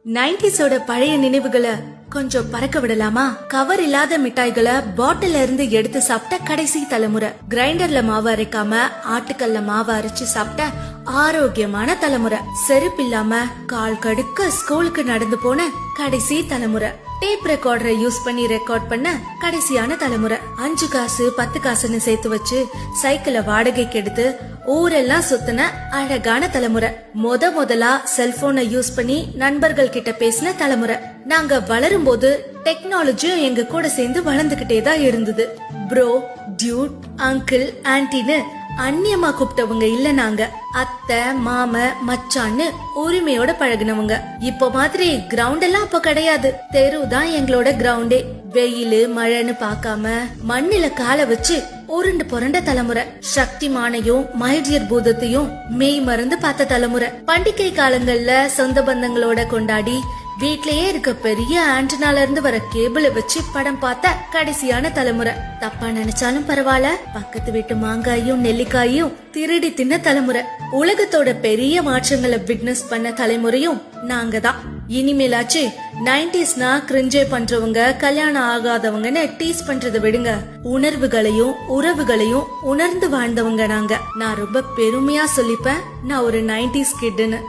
90s பழைய நினைவுகளை கொஞ்சம் பறக்க விடலாமா? கவர் இல்லாத மிட்டாய்களை பாட்டில இருந்து எடுத்து சாப்பிட்ட கடைசி தலைமுறை, கிரைண்டர்ல மாவு அரைக்காம ஆட்டுக்கல்ல மாவு அரைச்சு சாப்பிட்ட ஆரோக்கியமான தலைமுறை, செருப்பு இல்லாம கால் கடுக்க ஸ்கூலுக்கு நடந்து போன கடைசி தலைமுறை, டேப் ரெக்கார்டரை யூஸ் பண்ணி ரெக்கார்ட் பண்ண கடைசியான தலைமுறை, 5 காசு 10 காசுன்னு சேர்த்து வச்சு சைக்கிளை வாடகைக்கு எடுத்து ஊரெல்லாம் சுத்தின அழகான தலைமுறை, முதலா செல்போனை யூஸ் பண்ணி நண்பர்கள் கிட்ட பேசின தலைமுறை. நாங்க வளரும் போது டெக்னாலஜியும் எங்க கூட சேர்ந்து வளர்ந்துகிட்டே தான் இருந்தது. ப்ரோ, டியூட், அங்கிள், ஆன்டின்னு அந்நியமா கூப்பிட்டவங்க இல்ல. நாங்க அத்தை, மாம, மச்சான்னு உரிமையோட பழகினவங்க. இப்ப மாதிரி கிரவுண்ட் எல்லாம் அப்ப கிடையாது. தெரு தான் எங்களோட கிரவுண்டே. வெயிலு மழைன்னு பாக்காம மண்ணில கால வச்சு உருண்டு புரண்ட தலைமுறை, சக்திமானையும் மைடியர் பூதத்தையும் மெய் மறந்து பார்த்த தலைமுறை, பண்டிகை காலங்கள்ல சொந்த பந்தங்களோட கொண்டாடி வீட்லயே இருக்க பெரிய ஆண்டனால இருந்து வர கேபிள வச்சு படம் பார்த்த கடைசியான தலைமுறை. தப்பா நினைச்சாலும் பரவாயில்ல, பக்கத்து வீட்டு மாங்காயும் நெல்லிக்காயும் திருடி தின்ன தலைமுறை, உலகத்தோட பெரிய மாற்றங்களை விட்னஸ் பண்ண தலைமுறையும் நாங்க தான். இனிமேலாச்சு 90ஸ்னா கிரிஞ்சே பண்றவங்க, கல்யாணம் ஆகாதவங்கன்னு டீஸ் பண்றதை விடுங்க. உணர்வுகளையும் உறவுகளையும் உணர்ந்து வாழ்ந்தவங்க நாங்க. நான் ரொம்ப பெருமையா சொல்லிப்பேன், நான் ஒரு 90s கிட்னு.